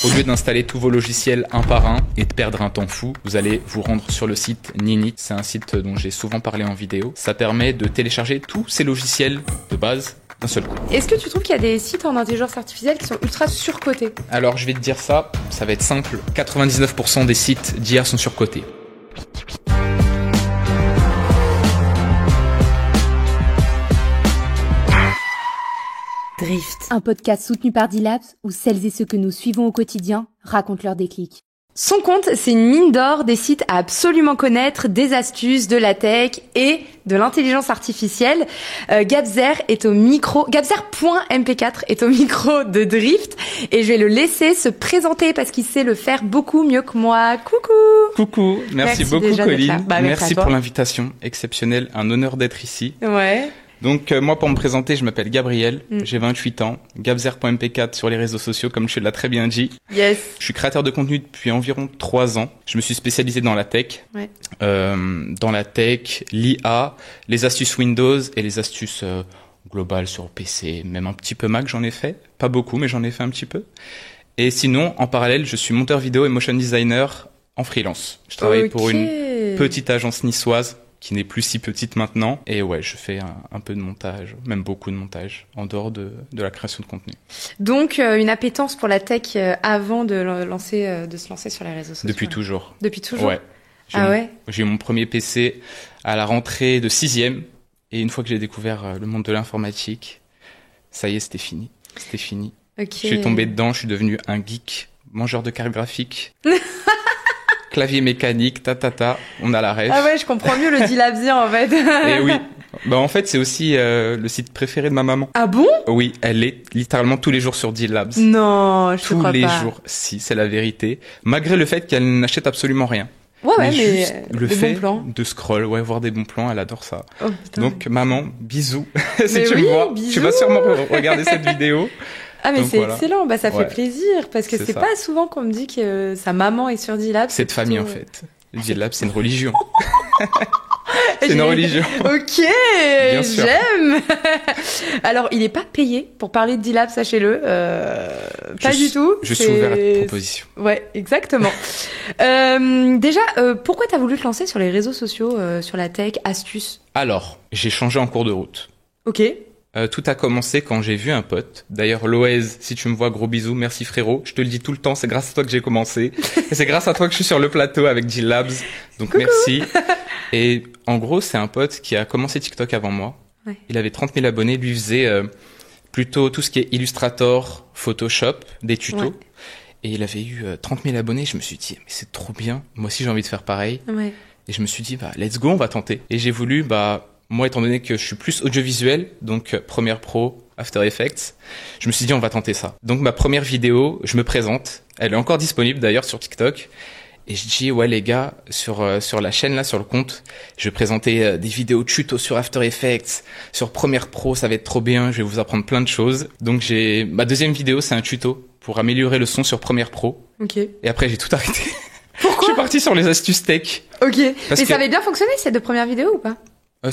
Au lieu d'installer tous vos logiciels un par un et de perdre un temps fou, vous allez vous rendre sur le site Ninit. C'est un site dont j'ai souvent parlé en vidéo. Ça permet de télécharger tous ces logiciels de base d'un seul coup. Est-ce que tu trouves qu'il y a des sites en intelligence artificielle qui sont ultra surcotés? Alors je vais te dire ça va être simple. 99% des sites d'IA sont surcotés. Drift, un podcast soutenu par D-Labs où celles et ceux que nous suivons au quotidien racontent leurs déclics. Son compte, c'est une mine d'or des sites à absolument connaître, des astuces, de la tech et de l'intelligence artificielle. Gabzer est au micro, Gabzer.mp4 est au micro de Drift et je vais le laisser se présenter parce qu'il sait le faire beaucoup mieux que moi. Coucou. Coucou, merci beaucoup Colline. Merci pour l'invitation exceptionnelle, un honneur d'être ici. Ouais. Donc moi pour me présenter, je m'appelle Gabriel, j'ai 28 ans, Gabzer.mp4 sur les réseaux sociaux comme tu l'as très bien dit. Yes. Je suis créateur de contenu depuis environ 3 ans. Je me suis spécialisé dans la tech, l'IA, les astuces Windows et les astuces globales sur PC, même un petit peu Mac j'en ai fait, pas beaucoup mais j'en ai fait un petit peu. Et sinon en parallèle, je suis monteur vidéo et motion designer en freelance. Je travaille pour une petite agence niçoise qui n'est plus si petite maintenant. Et ouais, je fais un peu de montage, même beaucoup de montage, en dehors de la création de contenu. Donc, une appétence pour la tech avant de se lancer sur les réseaux sociaux. Depuis toujours. Depuis toujours? Ouais. J'ai eu mon premier PC à la rentrée de 6e. Et une fois que j'ai découvert le monde de l'informatique, ça y est, c'était fini. C'était fini. Okay. Je suis tombé dedans, je suis devenu un geek, mangeur de cartes graphiques. Clavier mécanique, on a la ref. Ah ouais, je comprends mieux le D-Labsien en fait. Et oui. Bah en fait, c'est aussi le site préféré de ma maman. Ah bon? Oui, elle est littéralement tous les jours sur D-Labs. Non, je te crois pas. Tous les jours. Si, c'est la vérité. Malgré le fait qu'elle n'achète absolument rien. Ouais, mais juste le fait bons plans. de scroll, voir des bons plans, elle adore ça. Oh, putain. Donc maman, bisous. Si tu oui, me vois, bisous. tu vas sûrement regarder cette vidéo. Ah mais donc, c'est excellent, bah ça fait plaisir parce que c'est ça. pas souvent qu'on me dit que sa maman est sur D-Labs. C'est de famille en fait. Le D-Labs, c'est une religion. C'est une religion. Ok, j'aime. Alors, il est pas payé pour parler de D-Labs, sachez-le. Pas du tout. Je suis ouvert à toute proposition. Ouais, exactement. Déjà, pourquoi t'as voulu te lancer sur les réseaux sociaux, sur la tech, astuces? Alors, j'ai changé en cours de route. Ok. Tout a commencé quand j'ai vu un pote. D'ailleurs, Loez, si tu me vois, gros bisous, merci frérot. Je te le dis tout le temps, c'est grâce à toi que j'ai commencé. Et c'est grâce à toi que je suis sur le plateau avec D-Labs. Donc Coucou. merci. Et en gros, c'est un pote qui a commencé TikTok avant moi. Ouais. Il avait 30 000 abonnés. Lui faisait plutôt tout ce qui est Illustrator, Photoshop, des tutos. Ouais. Et il avait eu 30 000 abonnés. Je me suis dit, mais c'est trop bien. Moi aussi, j'ai envie de faire pareil. Ouais. Et je me suis dit, let's go, on va tenter. Et j'ai voulu, moi, étant donné que je suis plus audiovisuel, donc Premiere Pro, After Effects, je me suis dit on va tenter ça. Donc ma première vidéo, je me présente, elle est encore disponible d'ailleurs sur TikTok, et je dis ouais les gars, sur la chaîne là, sur le compte, je vais présenter des vidéos tutos sur After Effects, sur Premiere Pro, ça va être trop bien, je vais vous apprendre plein de choses. Donc ma deuxième vidéo, c'est un tuto pour améliorer le son sur Premiere Pro. Ok. Et après j'ai tout arrêté. Pourquoi? Je suis parti sur les astuces tech. Ok. Mais ça avait bien fonctionné ces deux premières vidéos ou pas?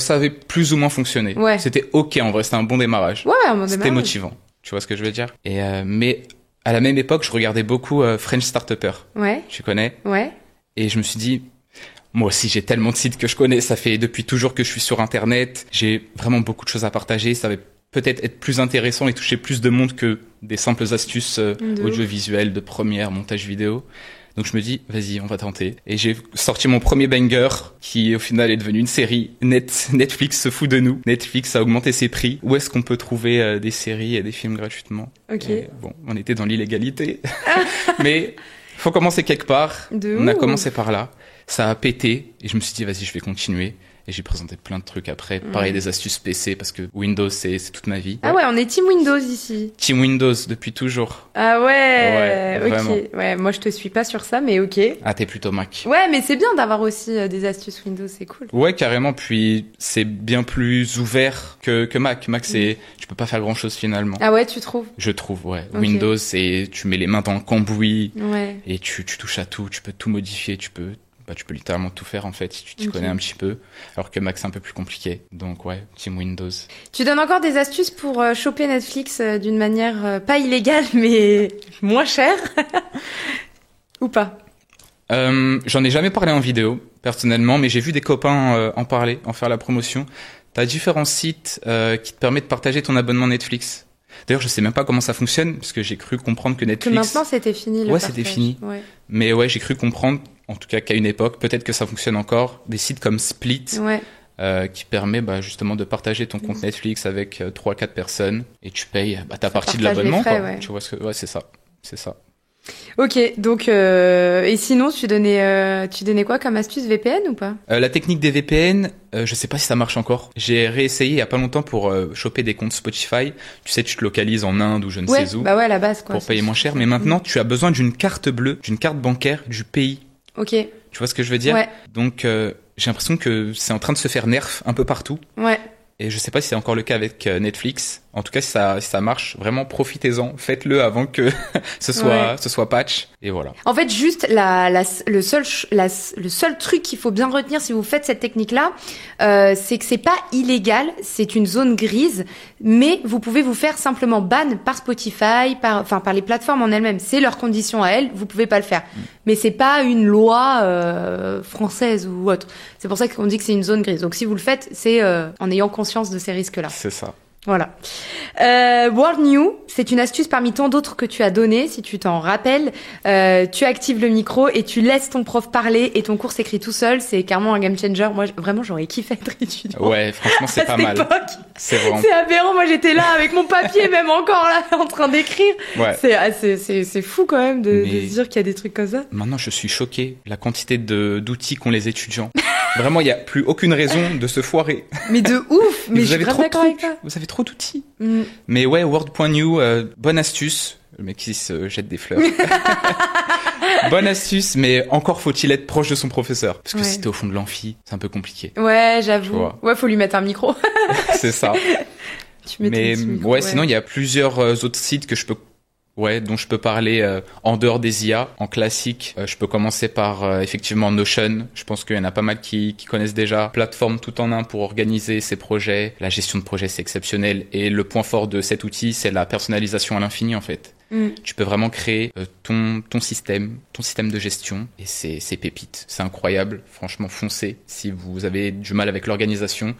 Ça avait plus ou moins fonctionné. Ouais. C'était ok en vrai, c'était un bon démarrage. Ouais, un bon démarrage. C'était motivant. Tu vois ce que je veux dire? Et mais à la même époque, je regardais beaucoup French Startupper. Ouais. Tu connais? Ouais. Et je me suis dit, moi aussi j'ai tellement de sites que je connais, ça fait depuis toujours que je suis sur internet, j'ai vraiment beaucoup de choses à partager, ça va peut-être être plus intéressant et toucher plus de monde que des simples astuces audiovisuelles de première, montage vidéo. Donc je me dis, vas-y, on va tenter. Et j'ai sorti mon premier banger, qui au final est devenu une série. Netflix se fout de nous. Netflix a augmenté ses prix. Où est-ce qu'on peut trouver des séries et des films gratuitement? Ok. Et bon, on était dans l'illégalité. Mais faut commencer quelque part. On a commencé par là. Ça a pété. Et je me suis dit, vas-y, je vais continuer. Et j'ai présenté plein de trucs après. Pareil, des astuces PC, parce que Windows, c'est toute ma vie. Ah ouais, on est Team Windows ici. Team Windows, depuis toujours. Ah ouais, ok. Vraiment. Ouais, moi je te suis pas sur ça, mais ok. Ah, t'es plutôt Mac. Ouais, mais c'est bien d'avoir aussi des astuces Windows, c'est cool. Ouais, carrément. Puis c'est bien plus ouvert que Mac. Mac, tu peux pas faire grand chose finalement. Ah ouais, tu trouves? Je trouve, ouais. Okay. Windows, tu mets les mains dans le cambouis. Ouais. Et tu touches à tout. Tu peux tout modifier. Tu peux bah, tu peux littéralement tout faire en fait si tu t'y Ok. connais un petit peu. Alors que Mac, c'est un peu plus compliqué. Donc ouais, Team Windows. Tu donnes encore des astuces pour choper Netflix d'une manière pas illégale, mais moins chère ou pas? J'en ai jamais parlé en vidéo, personnellement, mais j'ai vu des copains en parler, en faire la promotion. T'as différents sites qui te permettent de partager ton abonnement Netflix. D'ailleurs, je sais même pas comment ça fonctionne, parce que j'ai cru comprendre que Que Netflix... maintenant c'était fini le Ouais, partage. c'était fini. Ouais. Mais ouais, j'ai cru comprendre, en tout cas qu'à une époque, peut-être que ça fonctionne encore, des sites comme Split, Ouais. qui permet bah, justement de partager ton compte Netflix avec 3-4 personnes, et tu payes bah, ta partie de partage les l'abonnement. frais, Quoi. ouais. Tu vois ce que... Ouais, c'est ça. C'est ça. Ok, donc et sinon tu donnais quoi comme astuce VPN ou pas? La technique des VPN, je sais pas si ça marche encore. J'ai réessayé il y a pas longtemps pour choper des comptes Spotify. Tu sais, tu te localises en Inde ou je ne Ouais, sais où bah ouais, la base quoi. pour payer moins cher. Mais maintenant, tu as besoin d'une carte bleue, d'une carte bancaire du pays. Ok, Tu vois ce que je veux dire? ouais, Donc, j'ai l'impression que c'est en train de se faire nerf un peu partout. ouais. Et je sais pas si c'est encore le cas avec Netflix. En tout cas, si ça marche, vraiment profitez-en. Faites-le avant que ce soit patch. Et voilà. En fait, juste le seul truc qu'il faut bien retenir si vous faites cette technique-là, c'est que c'est pas illégal, c'est une zone grise, mais vous pouvez vous faire simplement ban par Spotify, par les plateformes en elles-mêmes. C'est leurs conditions à elles, vous pouvez pas le faire. Mais c'est pas une loi française ou autre. C'est pour ça qu'on dit que c'est une zone grise. Donc si vous le faites, c'est en ayant conscience de ces risques-là. C'est ça. Voilà. World New, c'est une astuce parmi tant d'autres que tu as donné, si tu t'en rappelles. Tu actives le micro et tu laisses ton prof parler et ton cours s'écrit tout seul. C'est carrément un game changer. Moi, vraiment, j'aurais kiffé être étudiant. Ouais, franchement, c'est à pas cette mal. époque. C'est vraiment. C'est aberrant. Moi, j'étais là avec mon papier, même encore là, en train d'écrire. Ouais. C'est fou quand même de Mais- se dire qu'il y a des trucs comme ça. Maintenant, je suis choqué. La quantité d'outils qu'ont les étudiants. Vraiment, il n'y a plus aucune raison de se foirer. Mais de ouf. Mais je vous suis avez grave trop de d'accord avec trucs. toi. Vous avez trop d'outils. Mm. Mais ouais, Word.new, bonne astuce. Le mec qui se jette des fleurs. Bonne astuce, mais encore faut-il être proche de son professeur. Parce que Ouais. si t'es au fond de l'amphi, c'est un peu compliqué. Ouais, Tu j'avoue. vois. Ouais, faut lui mettre un micro. C'est ça. Tu mets ton Mais petit micro, ouais, sinon, il y a plusieurs autres sites que dont je peux parler en dehors des IA. En classique, je peux commencer par effectivement Notion. Je pense qu'il y en a pas mal qui connaissent déjà. Plateforme tout en un pour organiser ses projets. La gestion de projet, c'est exceptionnel. Et le point fort de cet outil, c'est la personnalisation à l'infini, en fait. Mm. Tu peux vraiment créer ton système de gestion. Et c'est pépite. C'est incroyable. Franchement, foncez si vous avez du mal avec l'organisation.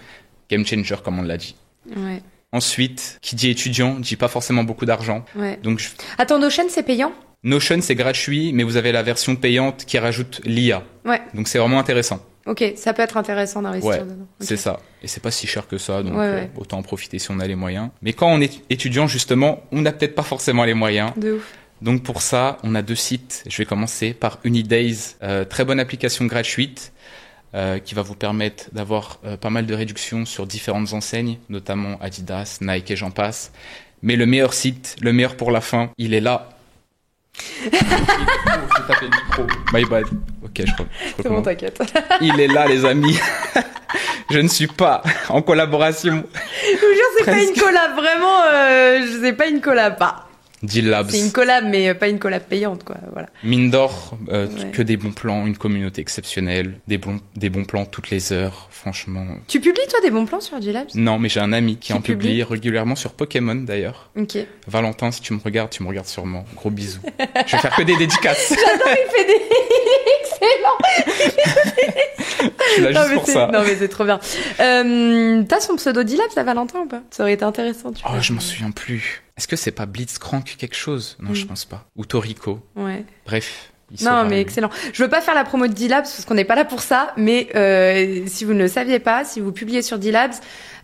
Game changer, comme on l'a dit. Ouais, Ensuite, qui dit étudiant, dit pas forcément beaucoup d'argent. ouais. Donc, Attends, Notion, c'est payant? Notion, c'est gratuit, mais vous avez la version payante qui rajoute l'IA. Ouais. Donc, c'est vraiment intéressant. Ok, ça peut être intéressant d'investir Ouais, dedans. Ok. c'est ça. Et c'est pas si cher que ça, donc Ouais, ouais. autant en profiter si on a les moyens. Mais quand on est étudiant, justement, on n'a peut-être pas forcément les moyens. De ouf. Donc, pour ça, on a 2 sites. Je vais commencer par Unidays, très bonne application gratuite. Qui va vous permettre d'avoir pas mal de réductions sur différentes enseignes, notamment Adidas, Nike et j'en passe. Mais le meilleur site, le meilleur pour la fin, il est là. J'ai tapé le micro. My bad. Ok, je C'est bon, recommence. t'inquiète. Il est là, les amis. Je ne suis pas en collaboration. Je vous jure, c'est pas Presque. une collab, vraiment, c'est pas une collab. Bah, Deal Labs. c'est une collab, mais pas une collab payante, quoi, voilà. Mine d'or, Ouais. que des bons plans, une communauté exceptionnelle, des bons plans toutes les heures, franchement. Tu publies, toi, des bons plans sur G-Labs? Non, mais j'ai un ami qui en publie publie régulièrement sur Pokémon d'ailleurs. Ok. Valentin, si tu me regardes sûrement. Gros bisous. Je vais faire que des dédicaces. Il fait des... Excellent! Je suis là juste pour ça. Non, mais c'est trop bien. T'as son pseudo D-Labs à Valentin ou pas? Ça aurait été intéressant, tu Oh, vois. je m'en souviens plus. Est-ce que c'est pas Blitzcrank quelque chose? Non, je pense pas. Ou Toriko. Ouais. Bref. il Non, saura, mais lui. excellent. Je veux pas faire la promo de D-Labs parce qu'on n'est pas là pour ça, mais si vous ne le saviez pas, si vous publiez sur D-Labs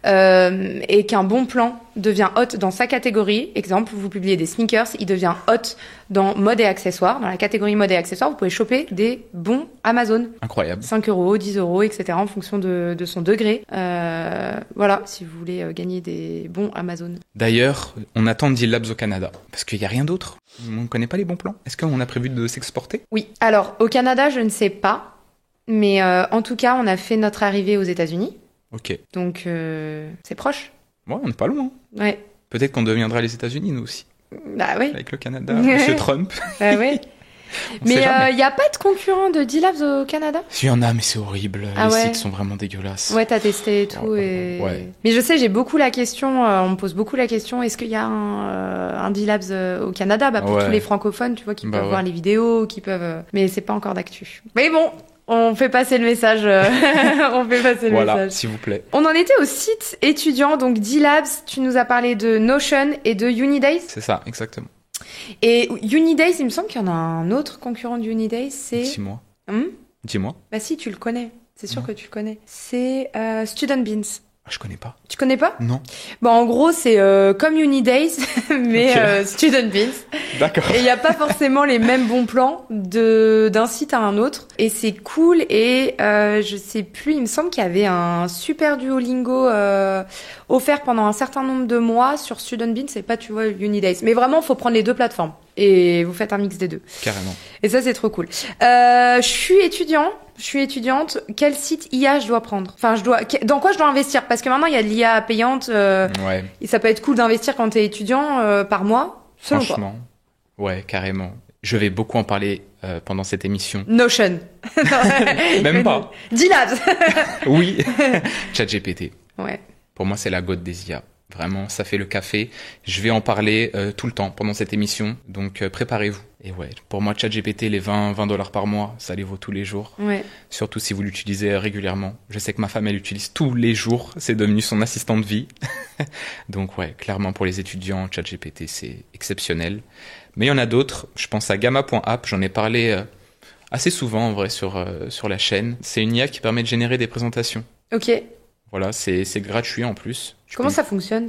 et qu'un bon plan devient hot dans sa catégorie, exemple, vous publiez des sneakers, il devient hot dans mode et accessoires, dans la catégorie mode et accessoires, vous pouvez choper des bons Amazon. Incroyable. 5 €, 10 €, etc. en fonction de son degré. Voilà, si vous voulez gagner des bons Amazon. D'ailleurs, on attend Deal Labs au Canada. Parce qu'il y a rien d'autre. On ne connaît pas les bons plans. Est-ce qu'on a prévu de s'exporter? Oui, alors au Canada, je ne sais pas, mais en tout cas, on a fait notre arrivée aux États-Unis. Ok. Donc, c'est proche. Ouais, on n'est pas loin. Ouais. Peut-être qu'on deviendra les États-Unis, nous aussi. Bah oui. Avec le Canada, Monsieur Trump. Bah ouais. Mais sait jamais. il y a pas de concurrent de D-Labs au Canada? Il y en a, mais c'est horrible. Ah Les ouais. sites sont vraiment dégueulasses. Ouais, t'as testé et tout. Et... Ouais. Mais je sais, j'ai beaucoup la question, on me pose beaucoup la question, est-ce qu'il y a un D-Labs au Canada? Bah, pour Ouais. tous les francophones, tu vois, qui Bah peuvent ouais. voir les vidéos, qui peuvent... Mais c'est pas encore d'actu. Mais bon, on fait passer le message. On fait passer le Voilà, message. s'il vous plaît. On en était au site étudiant, donc D-Labs, tu nous as parlé de Notion et de Unidays. C'est ça, exactement. Et Unidays, il me semble qu'il y en a un autre concurrent de Unidays, c'est... Dis-moi. Hum Dis-moi. Bah si, tu le connais. C'est sûr Non. que tu le connais. C'est Student Beans. Ah, je connais pas. Tu connais pas? Non. Bon, en gros, c'est comme Unidays, mais Ok. Student Beans. D'accord. Et il n'y a pas forcément les mêmes bons plans d'un site à un autre. Et c'est cool. Et je sais plus, il me semble qu'il y avait un super Duolingo offert pendant un certain nombre de mois sur Student Beans et pas, tu vois, Unidays. Mais vraiment, il faut prendre les deux plateformes. Et vous faites un mix des deux. Carrément. Et ça, c'est trop cool. Je suis étudiante. Quel site IA je dois prendre? Enfin, dans quoi je dois investir? Parce que maintenant, il y a de l'IA payante. Ouais. Et ça peut être cool d'investir quand t'es étudiant par mois. Selon toi. Franchement. Ouais, carrément. Je vais beaucoup en parler pendant cette émission. Notion. Même pas. D-Labs. Oui. ChatGPT. Ouais. Pour moi, c'est la gote des IA. Vraiment, ça fait le café. Je vais en parler tout le temps pendant cette émission. Donc, préparez-vous. Et ouais, pour moi, ChatGPT, les 20 $ par mois, ça les vaut tous les jours. Ouais. Surtout si vous l'utilisez régulièrement. Je sais que ma femme, elle l'utilise tous les jours. C'est devenu son assistant de vie. Donc ouais, clairement pour les étudiants, ChatGPT, c'est exceptionnel. Mais il y en a d'autres. Je pense à Gamma.app. J'en ai parlé assez souvent, en vrai, sur la chaîne. C'est une IA qui permet de générer des présentations. Ok. Voilà, c'est gratuit en plus. Comment ça fonctionne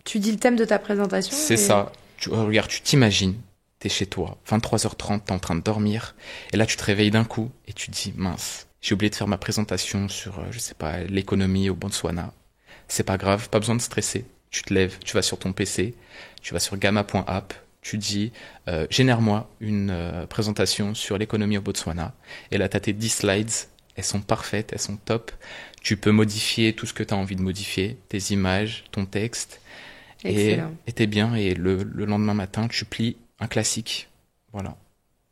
Tu dis le thème de ta présentation? C'est ça. Regarde, tu t'imagines, t'es chez toi, 23h30, t'es en train de dormir, et là tu te réveilles d'un coup, et tu te dis, mince, j'ai oublié de faire ma présentation sur, je sais pas, l'économie au Botswana. C'est pas grave, pas besoin de stresser. Tu te lèves, tu vas sur ton PC, tu vas sur gamma.app, tu dis, génère-moi une présentation sur l'économie au Botswana, et là t'as tes 10 slides, elles sont parfaites, elles sont top. Tu peux modifier tout ce que tu as envie de modifier, tes images, ton texte. Excellent. Et t'es bien. Et le lendemain matin, tu plies un classique. Voilà.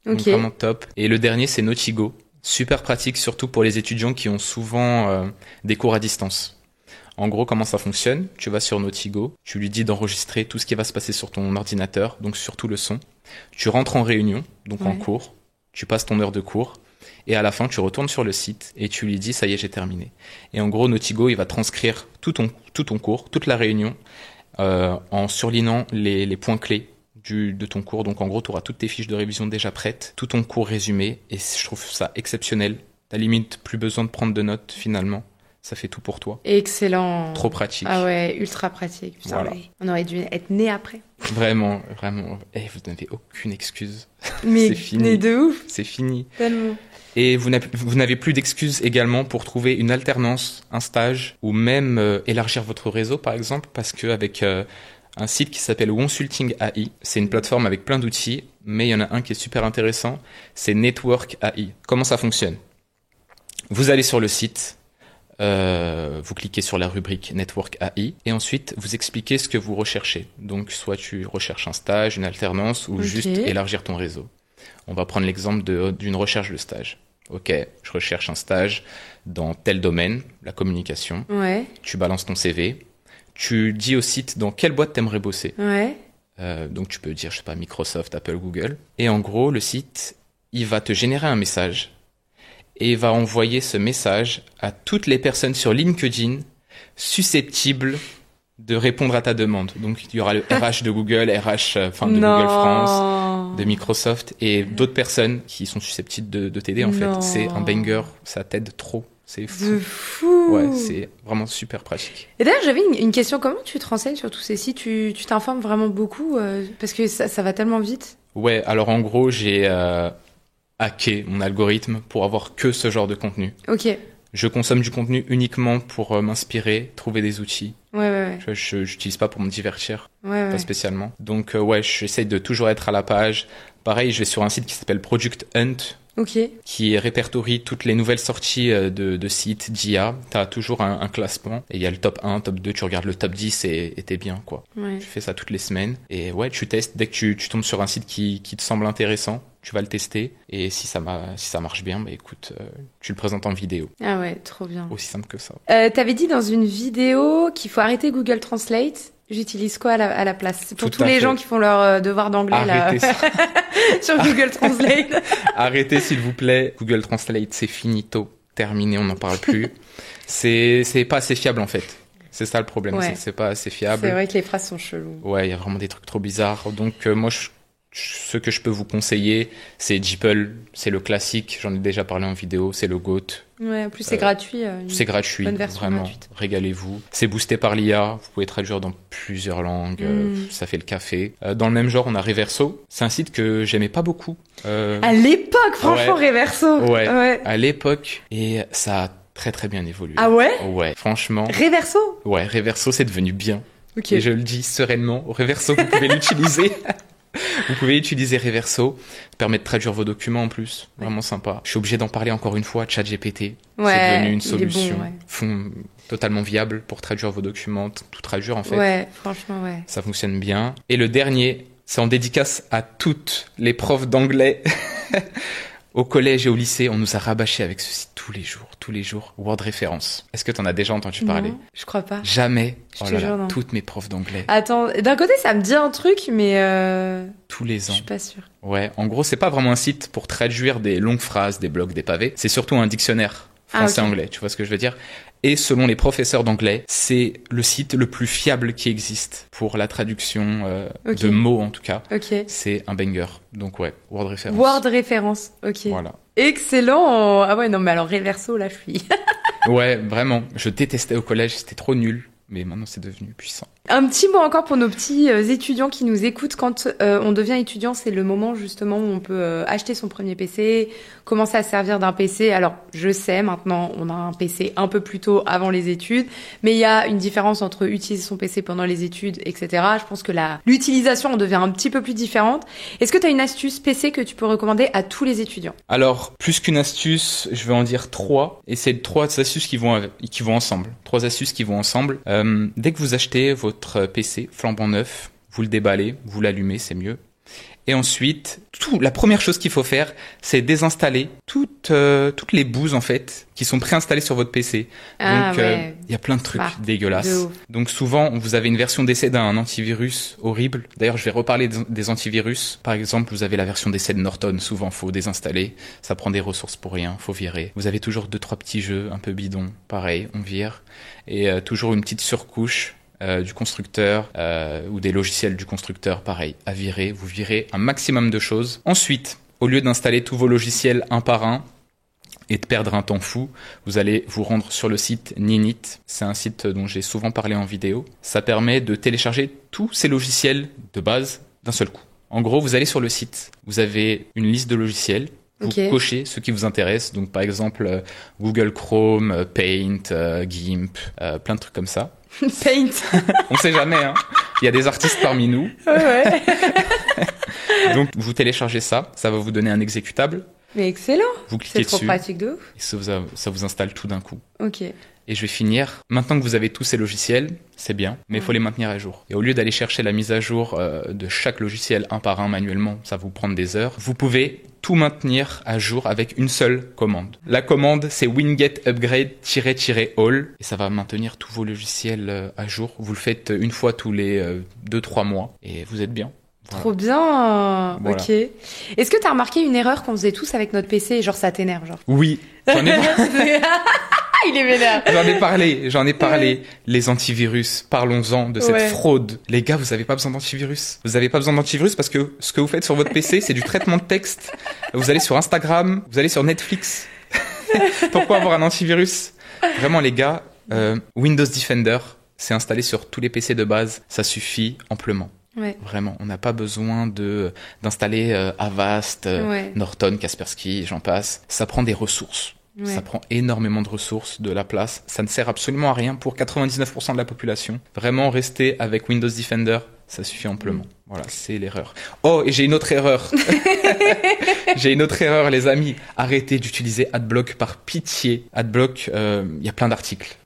Ok. Donc vraiment top. Et le dernier, c'est Notigo. Super pratique, surtout pour les étudiants qui ont souvent des cours à distance. En gros, comment ça fonctionne? Tu vas sur Notigo, tu lui dis d'enregistrer tout ce qui va se passer sur ton ordinateur, donc surtout le son. Tu rentres en réunion, donc en cours. Tu passes ton heure de cours. Et à la fin, tu retournes sur le site et tu lui dis, ça y est, j'ai terminé. Et en gros, Notigo, il va transcrire tout ton cours, toute la réunion, en surlignant les points clés de ton cours. Donc en gros, tu auras toutes tes fiches de révision déjà prêtes, tout ton cours résumé. Et je trouve ça exceptionnel. T'as limite plus besoin de prendre de notes finalement. Ça fait tout pour toi. Excellent. Trop pratique. Ah ouais, ultra pratique. Putain, Voilà. ouais. On aurait dû être né après. Vraiment, vraiment. Et vous n'avez aucune excuse. Mais C'est fini. né de ouf. C'est fini. Tellement. Et vous n'avez plus d'excuses également pour trouver une alternance, un stage, ou même élargir votre réseau, par exemple, parce qu'avec un site qui s'appelle Consulting AI, c'est une plateforme avec plein d'outils, mais il y en a un qui est super intéressant, c'est Network AI. Comment ça fonctionne? Vous allez sur le site, vous cliquez sur la rubrique Network AI, et ensuite vous expliquez ce que vous recherchez. Donc soit tu recherches un stage, une alternance, ou juste élargir ton réseau. On va prendre l'exemple d'une recherche de stage. Ok, je recherche un stage dans tel domaine, la communication. Ouais. Tu balances ton CV. Tu dis au site dans quelle boîte t'aimerais bosser. Ouais. Donc tu peux dire, je sais pas, Microsoft, Apple, Google. Et en gros, le site, il va te générer un message et il va envoyer ce message à toutes les personnes sur LinkedIn susceptibles de répondre à ta demande. Donc il y aura le RH de Google, RH de Google France, de Microsoft et d'autres personnes qui sont susceptibles de t'aider en fait. C'est un banger, ça t'aide trop. C'est fou. De fou. Ouais, c'est vraiment super pratique. Et d'ailleurs, j'avais une question. Comment tu te renseignes sur tous ces sites? Tu t'informes vraiment beaucoup parce que ça va tellement vite. Ouais, alors en gros, j'ai hacké mon algorithme pour avoir que ce genre de contenu. Ok. Je consomme du contenu uniquement pour m'inspirer, trouver des outils. Ouais. Je n'utilise pas pour me divertir, Ouais. pas spécialement. Donc ouais, j'essaye de toujours être à la page. Pareil, je vais sur un site qui s'appelle Product Hunt, Ok. qui répertorie toutes les nouvelles sorties de sites d'IA. T'as toujours un classement. Et il y a le top 1, top 2, tu regardes le top 10 et t'es bien, quoi. Ouais. Tu fais ça toutes les semaines. Et ouais, tu testes. Dès que tu tombes sur un site qui te semble intéressant, tu vas le tester et si ça marche bien, bah écoute, tu le présentes en vidéo. Ah ouais, trop bien. Aussi simple que ça. T'avais dit dans une vidéo qu'il faut arrêter Google Translate. J'utilise quoi à la place? C'est pour tous les gens qui font leur devoir d'anglais là sur Google Translate. Arrêtez s'il vous plaît. Google Translate, c'est finito, terminé, on n'en parle plus. C'est pas assez fiable en fait. C'est ça le problème, c'est que c'est pas assez fiable. C'est vrai que les phrases sont cheloues. Ouais, il y a vraiment des trucs trop bizarres. Donc moi, ce que je peux vous conseiller, c'est DeepL, c'est le classique, j'en ai déjà parlé en vidéo, c'est le GOAT. Ouais, en plus c'est gratuit. C'est gratuit, vraiment, gratuite. Régalez-vous. C'est boosté par l'IA, vous pouvez traduire dans plusieurs langues, ça fait le café. Dans le même genre, on a Reverso, c'est un site que j'aimais pas beaucoup. À l'époque, franchement, Reverso. Ouais, à l'époque, et ça a très très bien évolué. Ah ouais? Ouais, franchement. Reverso? Ouais, Reverso, c'est devenu bien. Ok. Et je le dis sereinement, Reverso, vous pouvez l'utiliser. Vous pouvez utiliser Reverso, ça permet de traduire vos documents en plus, vraiment sympa. Je suis obligé d'en parler encore une fois, ChatGPT, c'est devenu une solution totalement viable pour traduire vos documents, tout traduire en fait. Ouais, franchement, ouais. Ça fonctionne bien. Et le dernier, c'est en dédicace à toutes les profs d'anglais. Au collège et au lycée, on nous a rabâché avec ceci tous les jours. Word Référence. Est-ce que t'en as déjà entendu parler? Non, je crois pas. Jamais. Toutes mes profs d'anglais. Attends, d'un côté, ça me dit un truc, mais tous les ans. Je suis pas sûre. Ouais, en gros, c'est pas vraiment un site pour traduire des longues phrases, des blogs, des pavés. C'est surtout un dictionnaire français-anglais, tu vois ce que je veux dire? Et selon les professeurs d'anglais, c'est le site le plus fiable qui existe pour la traduction de mots en tout cas. C'est un banger. Donc ouais, Word Référence. Word Référence, ok. Voilà. Excellent. Ah ouais, non mais alors Reverso, là je suis... Ouais, vraiment. Je détestais au collège, c'était trop nul. Mais maintenant, c'est devenu puissant. Un petit mot encore pour nos petits étudiants qui nous écoutent. Quand on devient étudiant, c'est le moment justement où on peut acheter son premier PC, commencer à servir d'un PC. Alors, je sais, maintenant, on a un PC un peu plus tôt avant les études, mais il y a une différence entre utiliser son PC pendant les études, etc. Je pense que l'utilisation en devient un petit peu plus différente. Est-ce que tu as une astuce PC que tu peux recommander à tous les étudiants? Alors, plus qu'une astuce, je vais en dire 3. Et c'est 3 astuces qui vont ensemble. 3 astuces qui vont ensemble. Dès que vous achetez votre PC flambant neuf, vous le déballez, vous l'allumez, c'est mieux. Et ensuite, la première chose qu'il faut faire, c'est désinstaller toutes les bouses en fait qui sont préinstallées sur votre PC. Donc y a plein de trucs dégueulasses. Donc souvent, vous avez une version d'essai d'un antivirus horrible. D'ailleurs, je vais reparler des antivirus. Par exemple, vous avez la version d'essai de Norton. Souvent, faut désinstaller. Ça prend des ressources pour rien. Faut virer. Vous avez toujours 2-3 petits jeux un peu bidons. Pareil, on vire. Et toujours une petite surcouche du constructeur ou des logiciels du constructeur, pareil, à virer. Vous virez un maximum de choses. Ensuite, au lieu d'installer tous vos logiciels un par un et de perdre un temps fou, vous allez vous rendre sur le site Ninit. C'est un site dont j'ai souvent parlé en vidéo. Ça permet de télécharger tous ces logiciels de base d'un seul coup. En gros, vous allez sur le site, vous avez une liste de logiciels. Vous cochez ceux qui vous intéressent. Donc, par exemple, Google Chrome, Paint, GIMP, plein de trucs comme ça. Paint. On sait jamais, hein. Il y a des artistes parmi nous. Ouais. Donc, vous téléchargez ça. Ça va vous donner un exécutable. Mais excellent. Vous cliquez dessus. C'est trop pratique de ouf. Et ça vous installe tout d'un coup. Ok. Et je vais finir. Maintenant que vous avez tous ces logiciels, c'est bien, mais il faut les maintenir à jour. Et au lieu d'aller chercher la mise à jour de chaque logiciel un par un manuellement, ça va vous prendre des heures, vous pouvez tout maintenir à jour avec une seule commande. La commande, c'est winget upgrade _all et ça va maintenir tous vos logiciels à jour. Vous le faites une fois tous les 2-3 mois et vous êtes bien. Voilà. Trop bien. Voilà. Ok. Est-ce que t'as remarqué une erreur qu'on faisait tous avec notre PC, genre ça t'énerve, genre? Oui. Il est vénère. J'en ai parlé. Les antivirus, parlons-en de cette fraude. Les gars, vous avez pas besoin d'antivirus. Vous avez pas besoin d'antivirus parce que ce que vous faites sur votre PC, c'est du traitement de texte. Vous allez sur Instagram, vous allez sur Netflix. Pourquoi avoir un antivirus? Vraiment, les gars, Windows Defender, c'est installé sur tous les PC de base. Ça suffit amplement. Ouais. Vraiment, on n'a pas besoin d'installer Avast, Norton, Kaspersky, j'en passe. Ça prend des ressources. Ouais. Ça prend énormément de ressources, de la place. Ça ne sert absolument à rien pour 99% de la population. Vraiment, rester avec Windows Defender, ça suffit amplement. Voilà, c'est l'erreur. Oh, et j'ai une autre erreur. J'ai une autre erreur, les amis. Arrêtez d'utiliser Adblock par pitié. Adblock, il y a plein d'articles.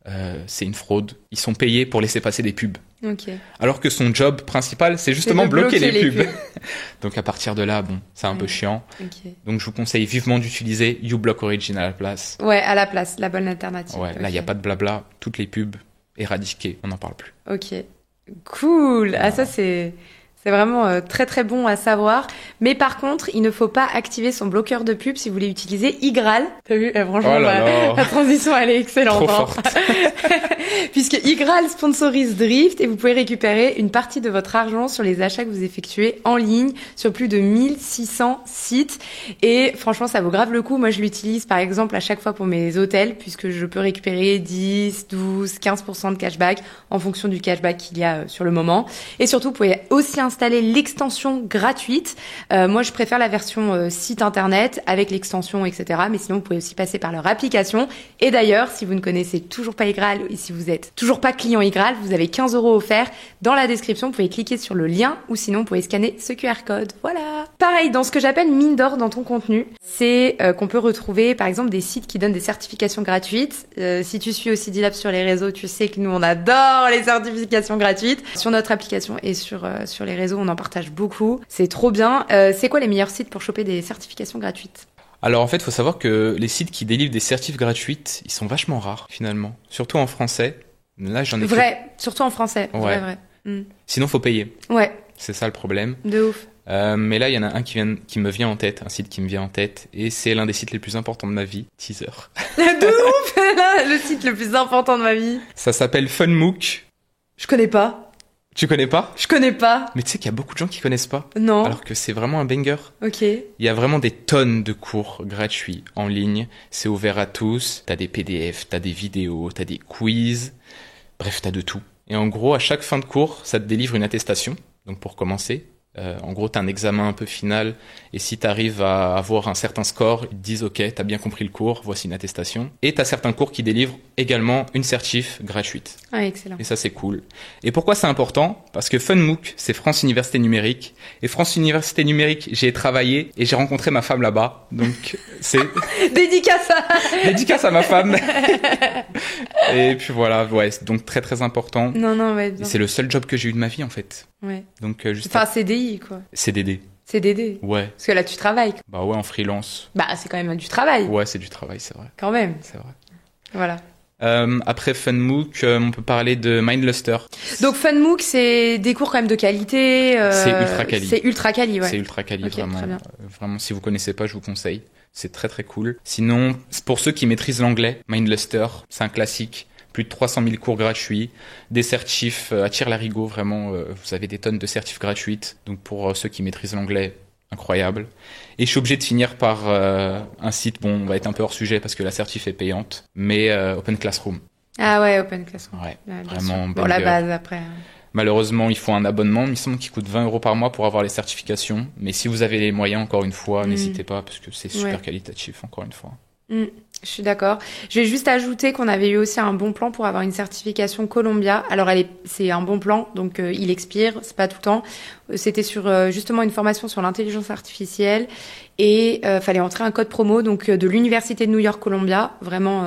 C'est une fraude. Ils sont payés pour laisser passer des pubs. Ok. Alors que son job principal, c'est justement de bloquer les les pubs. Donc à partir de là, bon, c'est un peu chiant. Ok. Donc je vous conseille vivement d'utiliser uBlock Origin à la place. Ouais, à la place, la bonne alternative. Ouais, là, il n'y a pas de blabla. Toutes les pubs éradiquées. On n'en parle plus. Ok. Cool. Ah, ça, c'est vraiment très très bon à savoir. Mais par contre, il ne faut pas activer son bloqueur de pub si vous voulez utiliser Igral. T'as vu, franchement, Oh là là. la transition, elle est excellente. Trop hein. forte. Puisque Igral sponsorise Drift et vous pouvez récupérer une partie de votre argent sur les achats que vous effectuez en ligne sur plus de 1600 sites. Et franchement, ça vaut grave le coup. Moi, je l'utilise par exemple à chaque fois pour mes hôtels puisque je peux récupérer 10, 12, 15% de cashback en fonction du cashback qu'il y a sur le moment. Et surtout, vous pouvez aussi installer l'extension gratuite. Moi, je préfère la version site internet avec l'extension, etc. Mais sinon, vous pouvez aussi passer par leur application. Et d'ailleurs, si vous ne connaissez toujours pas Igral et si vous êtes toujours pas client Igral, vous avez 15 € offerts dans la description. Vous pouvez cliquer sur le lien ou sinon, vous pouvez scanner ce QR code. Voilà. Pareil, dans ce que j'appelle mine d'or dans ton contenu, c'est qu'on peut retrouver, par exemple, des sites qui donnent des certifications gratuites. Si tu suis aussi D-Lab sur les réseaux, tu sais que nous, on adore les certifications gratuites. Sur notre application et sur les réseaux, on en partage beaucoup. C'est trop bien. C'est quoi les meilleurs sites pour choper des certifications gratuites? Alors en fait, il faut savoir que les sites qui délivrent des certifs gratuites, ils sont vachement rares finalement. Surtout en français. Là, j'en ai Vrai, surtout en français. Ouais. Vrai. Sinon, faut payer. Ouais, C'est ça le problème. de ouf. Mais là, il y en a un qui me vient en tête, un site qui me vient en tête, et c'est l'un des sites les plus importants de ma vie, Teaser. De ouf. Là, le site le plus important de ma vie. Ça s'appelle FunMOOC. Je connais pas. Tu connais pas? Je connais pas. Mais tu sais qu'il y a beaucoup de gens qui connaissent pas. Non. Alors que c'est vraiment un banger. Ok. Il y a vraiment des tonnes de cours gratuits en ligne. C'est ouvert à tous. T'as des PDF, t'as des vidéos, t'as des quiz. Bref, t'as de tout. Et en gros, à chaque fin de cours, ça te délivre une attestation. Donc pour commencer, en gros, t'as un examen un peu final. Et si t'arrives à avoir un certain score, ils te disent OK, t'as bien compris le cours, voici une attestation. Et t'as certains cours qui délivrent également une certif gratuite. Ah, excellent. Et ça, c'est cool. Et pourquoi c'est important? Parce que FunMOOC, c'est France Université Numérique. Et France Université Numérique, j'y ai travaillé et j'ai rencontré ma femme là-bas. Donc, c'est Dédicace à... dédicace à ma femme. Et puis voilà, ouais, c'est donc très très important. Non, ouais, Et bien. c'est le seul job que j'ai eu de ma vie, en fait. Ouais. Donc, juste Enfin, CDI, quoi. CDD. CDD. Ouais. Parce que là, tu travailles. Bah ouais, en freelance. Bah, c'est quand même du travail. Ouais, c'est du travail, c'est vrai. Quand même. C'est vrai. Voilà. Après FunMOOC, on peut parler de Mindluster. Donc, FunMOOC, c'est des cours quand même de qualité. C'est ultra quali. C'est ultra quali, ouais. C'est ultra quali, Ok, vraiment. très bien. Vraiment, si vous connaissez pas, je vous conseille. C'est très très cool. Sinon, pour ceux qui maîtrisent l'anglais, Mindluster, c'est un classique. Plus de 300 000 cours gratuits, des certifs à tire-larigot, vraiment, vous avez des tonnes de certifs gratuites. Donc pour ceux qui maîtrisent l'anglais, incroyable. Et je suis obligé de finir par un site, bon, on va être un peu hors sujet parce que la certif est payante, mais Open Classroom. Ah ouais, Open Classroom. Ouais, Bien vraiment sûr. Bon, la banger. base après. Malheureusement, il faut un abonnement, il me semble qu'il coûte 20 € par mois pour avoir les certifications. Mais si vous avez les moyens, encore une fois, n'hésitez pas parce que c'est super Ouais. qualitatif, encore une fois. Je suis d'accord. Je vais juste ajouter qu'on avait eu aussi un bon plan pour avoir une certification Columbia. Alors c'est un bon plan, donc il expire, c'est pas tout le temps. C'était sur justement une formation sur l'intelligence artificielle et fallait entrer un code promo donc de l'université de New York Columbia. Vraiment,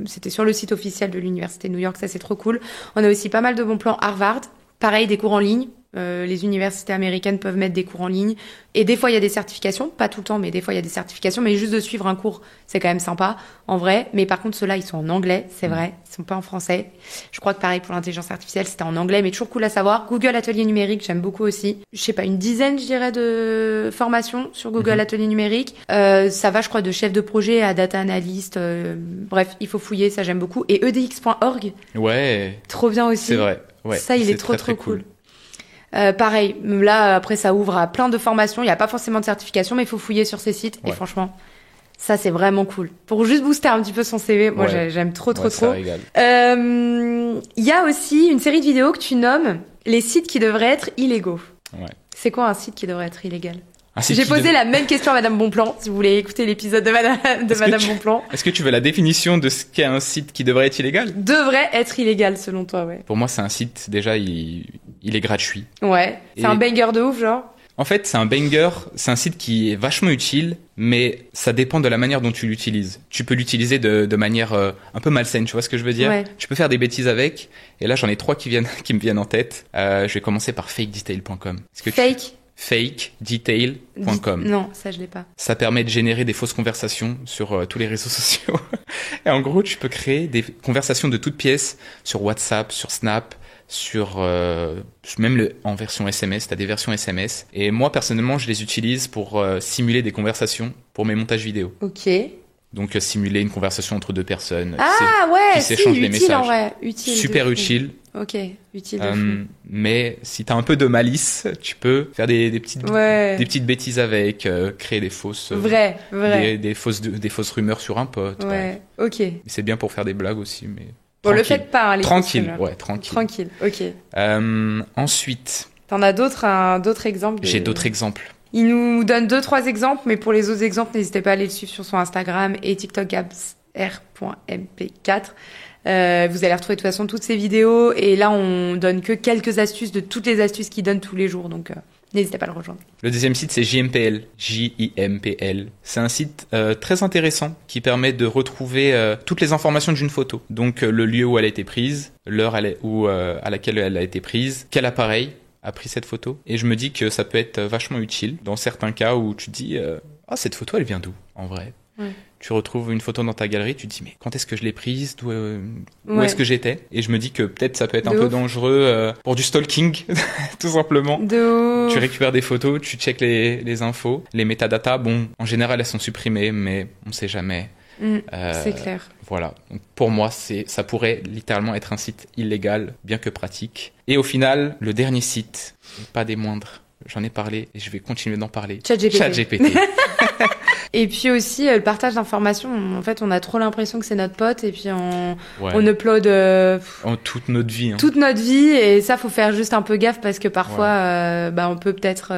c'était sur le site officiel de l'université de New York, ça c'est trop cool. On a aussi pas mal de bons plans Harvard. Pareil, des cours en ligne. Les universités américaines peuvent mettre des cours en ligne. Et des fois, il y a des certifications. Pas tout le temps, mais des fois, il y a des certifications. Mais juste de suivre un cours, c'est quand même sympa, en vrai. Mais par contre, ceux-là, ils sont en anglais, c'est vrai. Ils sont pas en français. Je crois que pareil pour l'intelligence artificielle, c'était en anglais, mais toujours cool à savoir. Google Atelier Numérique, j'aime beaucoup aussi. Je sais pas, une dizaine, je dirais, de formations sur Google Atelier Numérique. Ça va, je crois, de chef de projet à data analyst. Bref, il faut fouiller, ça j'aime beaucoup. Et edx.org, Ouais, trop bien aussi. c'est vrai. Ouais, Ça, il c'est est trop, très, très trop cool. Pareil, là, après, ça ouvre à plein de formations. Il n'y a pas forcément de certification, mais il faut fouiller sur ces sites. Et Ouais. franchement, ça, c'est vraiment cool. Pour juste booster un petit peu son CV, moi, Ouais. j'aime trop, Ouais, ça trop. régale. Il y a aussi une série de vidéos que tu nommes les sites qui devraient être illégaux. Ouais. C'est quoi un site qui devrait être illégal? Un site J'ai qui posé dev- la même question à Madame Bonplan, si vous voulez écouter l'épisode de Madame Est-ce que tu- Bonplan. Est-ce que tu veux la définition de ce qu'est un site qui devrait être illégal? Devrait être illégal, selon toi, ouais. Pour moi, c'est un site, déjà, il est gratuit. Ouais. C'est Et- un banger de ouf, genre. En fait, c'est un banger, c'est un site qui est vachement utile, mais ça dépend de la manière dont tu l'utilises. Tu peux l'utiliser de manière un peu malsaine, tu vois ce que je veux dire? Ouais. Tu peux faire des bêtises avec, et là j'en ai 3 qui me viennent en tête. Je vais commencer par fakedetail.com. Fakedetail.com. Non, ça je l'ai pas. Ça permet de générer des fausses conversations sur tous les réseaux sociaux. Et en gros, tu peux créer des conversations de toutes pièces sur WhatsApp, sur Snap, sur même en version SMS, t'as des versions SMS. Et moi personnellement, je les utilise pour simuler des conversations pour mes montages vidéo. Ok. Donc simuler une conversation entre deux personnes Ouais, qui s'échangent des utile, messages. en vrai. Utile. Super de fou. utile. Ok, utile de fou. Mais si t'as un peu de malice, tu peux faire des petites bêtises avec, créer des fausses Vrai. des fausses rumeurs sur un pote. Ouais, ok. C'est bien pour faire des blagues aussi, mais Bon, le tranquille. faites pas, hein, les Tranquille, fausses ouais, tranquille. Tranquille, ok. Ensuite, T'en as d'autres exemples j'ai d'autres exemples. Il nous donne 2-3 exemples, mais pour les autres exemples, n'hésitez pas à aller le suivre sur son Instagram et TikTok gabsr.mp4. Vous allez retrouver de toute façon toutes ces vidéos, et là on donne que quelques astuces de toutes les astuces qu'il donne tous les jours, donc n'hésitez pas à le rejoindre. Le deuxième site, c'est JMPL. J-I-M-P-L. C'est un site très intéressant qui permet de retrouver toutes les informations d'une photo. Donc le lieu où elle a été prise, l'heure à laquelle elle a été prise, quel appareil a pris cette photo. Et je me dis que ça peut être vachement utile dans certains cas où tu te dis cette photo elle vient d'où en vrai. Ouais. Tu retrouves une photo dans ta galerie, tu te dis mais quand est-ce que je l'ai prise, où est-ce que j'étais? Et je me dis que peut-être ça peut être un peu dangereux pour du stalking tout simplement. Tu récupères des photos, tu checkes les infos, les métadatas, bon en général elles sont supprimées mais on sait jamais. C'est clair. Voilà. Donc, pour moi, ça pourrait littéralement être un site illégal, bien que pratique. Et au final, le dernier site, pas des moindres, j'en ai parlé et je vais continuer d'en parler. ChatGPT. Et puis aussi le partage d'informations. En fait, on a trop l'impression que c'est notre pote, et puis on upload toute notre vie. Toute notre vie, et ça, faut faire juste un peu gaffe, parce que parfois, on peut peut-être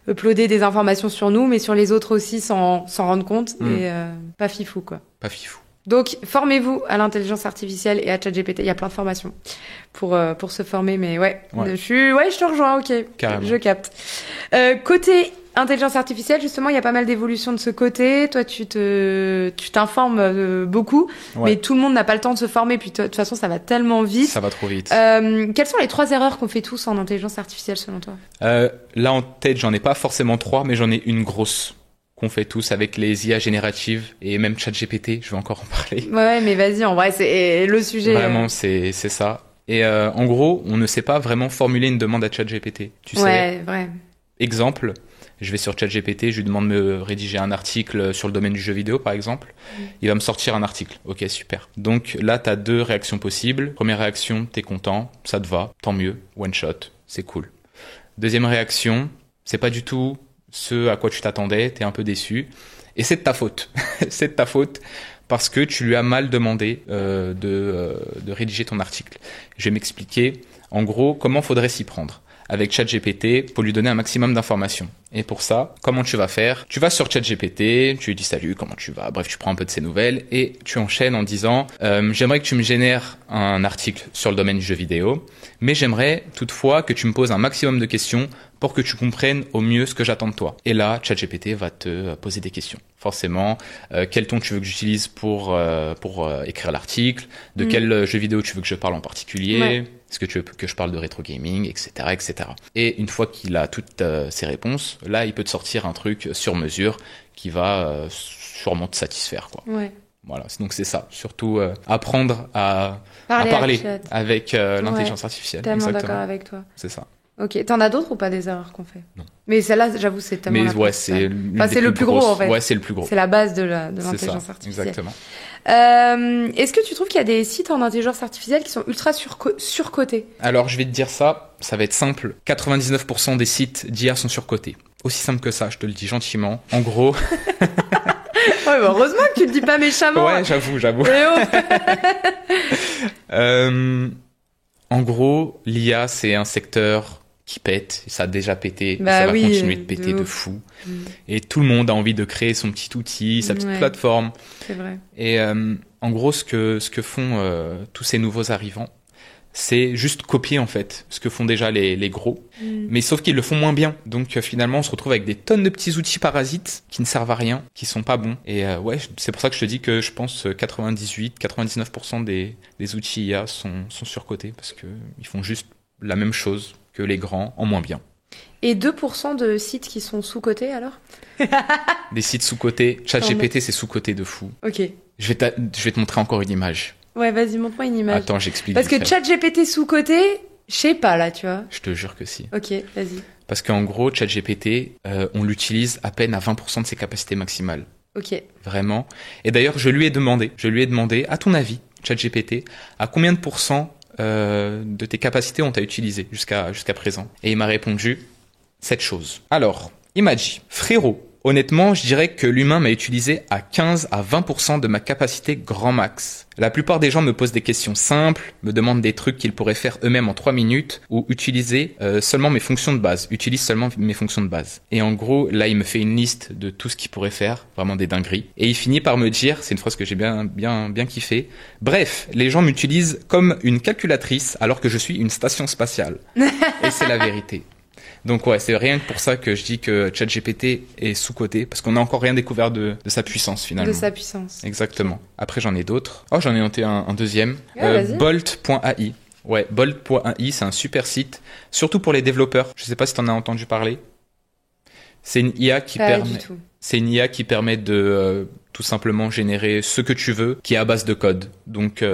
uploader des informations sur nous, mais sur les autres aussi s'en rendre compte. Et pas fifou, quoi. Pas fifou. Donc, formez-vous à l'intelligence artificielle et à ChatGPT. Il y a plein de formations pour se former, mais je te rejoins, ok. Carrément. Je capte. Côté intelligence artificielle, justement, il y a pas mal d'évolutions de ce côté. Toi, tu t'informes beaucoup, mais tout le monde n'a pas le temps de se former. Puis, de toute façon, ça va tellement vite. Ça va trop vite. Quelles sont les 3 erreurs qu'on fait tous en intelligence artificielle, selon toi? Là, en tête, j'en ai pas forcément 3, mais j'en ai une grosse qu'on fait tous avec les IA génératives et même ChatGPT. Je vais encore en parler. Ouais, mais vas-y, en vrai, c'est le sujet. Vraiment, c'est ça. Et en gros, on ne sait pas vraiment formuler une demande à ChatGPT. Tu sais. Ouais, vrai. Exemple, je vais sur ChatGPT, je lui demande de me rédiger un article sur le domaine du jeu vidéo, par exemple. Il va me sortir un article. Ok, super. Donc là, tu as 2 réactions possibles. Première réaction, t'es content, ça te va, tant mieux, one shot, c'est cool. Deuxième réaction, c'est pas du tout ce à quoi tu t'attendais, t'es un peu déçu. Et c'est de ta faute. C'est de ta faute parce que tu lui as mal demandé de rédiger ton article. Je vais m'expliquer. En gros, comment faudrait s'y prendre avec ChatGPT pour lui donner un maximum d'informations. Et pour ça, comment tu vas faire? Tu vas sur ChatGPT, tu lui dis salut, comment tu vas? Bref, tu prends un peu de ses nouvelles et tu enchaînes en disant j'aimerais que tu me génères un article sur le domaine du jeu vidéo, mais j'aimerais toutefois que tu me poses un maximum de questions pour que tu comprennes au mieux ce que j'attends de toi. Et là, ChatGPT va te poser des questions. Forcément, quel ton tu veux que j'utilise pour écrire l'article, de quel jeu vidéo tu veux que je parle en particulier, est-ce que tu veux que je parle de rétro gaming, etc., etc. Et une fois qu'il a toutes ces réponses, là, il peut te sortir un truc sur mesure qui va sûrement te satisfaire, quoi. Ouais. Voilà, donc c'est ça. Surtout apprendre à parler avec l'intelligence artificielle. Tellement d'accord avec toi. C'est ça. Ok, t'en as d'autres ou pas des erreurs qu'on fait? Non. Mais celle-là, j'avoue, c'est tellement. Mais c'est le plus gros en fait. Ouais, c'est le plus gros. C'est la base de l'intelligence artificielle. Exactement. Est-ce que tu trouves qu'il y a des sites en intelligence artificielle qui sont ultra surcotés? Alors, je vais te dire ça va être simple. 99% des sites d'IA sont surcotés. Aussi simple que ça, je te le dis gentiment. En gros. Ouais, bah heureusement que tu le dis pas méchamment. Ouais, j'avoue. En gros, l'IA, c'est un secteur qui pète, ça a déjà pété, ça va continuer de péter de fou. Et tout le monde a envie de créer son petit outil, sa petite plateforme. C'est vrai. Et en gros, ce que font tous ces nouveaux arrivants, c'est juste copier en fait ce que font déjà les gros, mais sauf qu'ils le font moins bien. Donc finalement, on se retrouve avec des tonnes de petits outils parasites qui ne servent à rien, qui sont pas bons. Et ouais, c'est pour ça que je te dis que je pense 98-99% des outils IA sont surcotés parce que ils font juste la même chose que les grands en moins bien. Et 2% de sites qui sont sous-cotés alors? Des sites sous-cotés, ChatGPT c'est sous-coté de fou. Ok. Je vais te montrer encore une image. Ouais, vas-y, montre-moi une image. Attends, j'explique. Parce que ChatGPT sous-coté, je sais pas là, tu vois. Je te jure que si. Ok, vas-y. Parce qu'en gros, ChatGPT, on l'utilise à peine à 20% de ses capacités maximales. Ok. Vraiment. Et d'ailleurs, je lui ai demandé, à ton avis, ChatGPT, à combien de pourcents de tes capacités on t'a utilisé jusqu'à présent? Et il m'a répondu cette chose. Alors, il m'a dit, frérot, honnêtement, je dirais que l'humain m'a utilisé à 15 à 20% de ma capacité grand max. La plupart des gens me posent des questions simples, me demandent des trucs qu'ils pourraient faire eux-mêmes en 3 minutes ou utiliser seulement mes fonctions de base. Utilise seulement mes fonctions de base. Et en gros, là, il me fait une liste de tout ce qu'il pourrait faire, vraiment des dingueries. Et il finit par me dire, c'est une phrase que j'ai bien kiffé, bref, les gens m'utilisent comme une calculatrice alors que je suis une station spatiale. Et c'est la vérité. Donc ouais, c'est rien que pour ça que je dis que ChatGPT est sous-coté, parce qu'on n'a encore rien découvert de sa puissance finalement. De sa puissance. Exactement. Après j'en ai d'autres. Oh, j'en ai noté un deuxième. Vas-y. Bolt.ai. Ouais, Bolt.ai, c'est un super site, surtout pour les développeurs. Je sais pas si t'en as entendu parler. C'est une IA qui permet de tout simplement générer ce que tu veux, qui est à base de code. Donc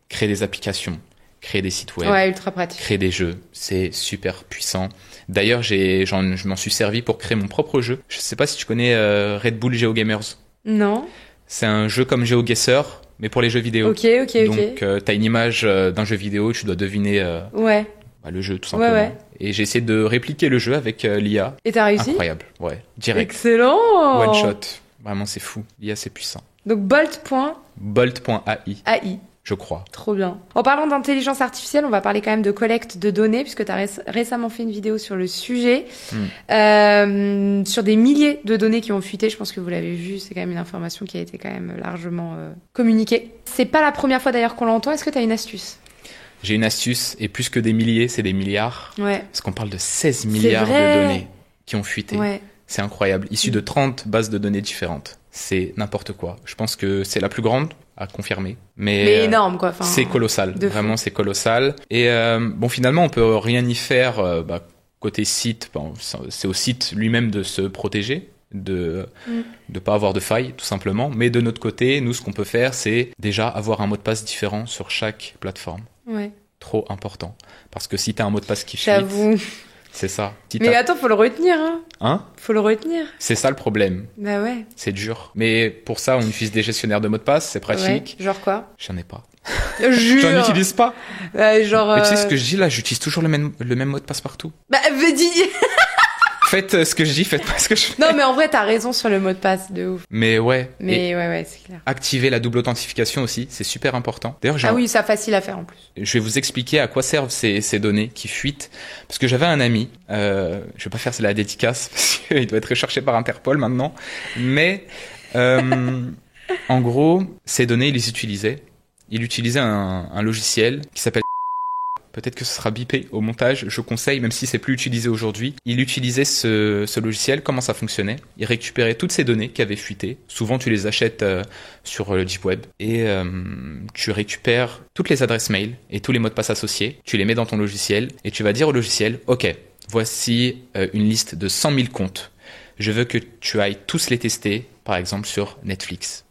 créer des applications, créer des sites web, ouais, ultra pratique, créer des jeux, c'est super puissant. D'ailleurs, je m'en suis servi pour créer mon propre jeu. Je sais pas si tu connais Red Bull GeoGamers. Non. C'est un jeu comme GeoGuessr, mais pour les jeux vidéo. Ok. Donc, t'as une image d'un jeu vidéo, tu dois deviner le jeu, tout simplement. Ouais. Et j'ai essayé de répliquer le jeu avec l'IA. Et t'as réussi? Incroyable, ouais, direct. Excellent. One shot. Vraiment, c'est fou. L'IA, c'est puissant. Donc Bolt.ai. AI. Je crois. Trop bien. En parlant d'intelligence artificielle, on va parler quand même de collecte de données, puisque tu as récemment fait une vidéo sur le sujet, sur des milliers de données qui ont fuité. Je pense que vous l'avez vu, c'est quand même une information qui a été quand même largement communiquée. C'est pas la première fois d'ailleurs qu'on l'entend. Est-ce que tu as une astuce? J'ai une astuce, et plus que des milliers, c'est des milliards. Ouais. Parce qu'on parle de 16 milliards de données qui ont fuité. Ouais. C'est incroyable. Issu de 30 bases de données différentes. C'est n'importe quoi. Je pense que c'est la plus grande à confirmer. Mais énorme, quoi. Enfin, c'est colossal. Vraiment, c'est colossal. Et bon, finalement, on peut rien y faire côté site. Bon, c'est au site lui-même de se protéger, de pas avoir de faille, tout simplement. Mais de notre côté, nous, ce qu'on peut faire, c'est déjà avoir un mot de passe différent sur chaque plateforme. Ouais. Trop important. Parce que si t'as un mot de passe qui fuite... J'avoue. C'est ça. Mais attends, faut le retenir, Hein? Faut le retenir. C'est ça le problème. Bah ouais. C'est dur. Mais pour ça, on utilise des gestionnaires de mots de passe, c'est pratique. Ouais. Genre quoi? J'en ai pas. Jure. J'en utilise pas. Genre. Mais tu sais ce que je dis là, j'utilise toujours le même mot de passe partout. Bah, dis. Faites ce que je dis, faites pas ce que je fais. Non, mais en vrai, t'as raison sur le mot de passe, de ouf. Mais ouais. Mais ouais, c'est clair. Activer la double authentification aussi, c'est super important. D'ailleurs, oui, c'est facile à faire en plus. Je vais vous expliquer à quoi servent ces données qui fuitent. Parce que j'avais un ami, je vais pas faire la dédicace, parce qu'il doit être recherché par Interpol maintenant. Mais, en gros, ces données, il les utilisait. Il utilisait un logiciel qui s'appelle... Peut-être que ce sera bipé au montage, je conseille, même si c'est plus utilisé aujourd'hui. Il utilisait ce logiciel, comment ça fonctionnait? Il récupérait toutes ces données qui avaient fuité. Souvent, tu les achètes sur le Deep Web. Et tu récupères toutes les adresses mail et tous les mots de passe associés. Tu les mets dans ton logiciel et tu vas dire au logiciel, OK, voici une liste de 100 000 comptes. Je veux que tu ailles tous les tester, par exemple sur Netflix.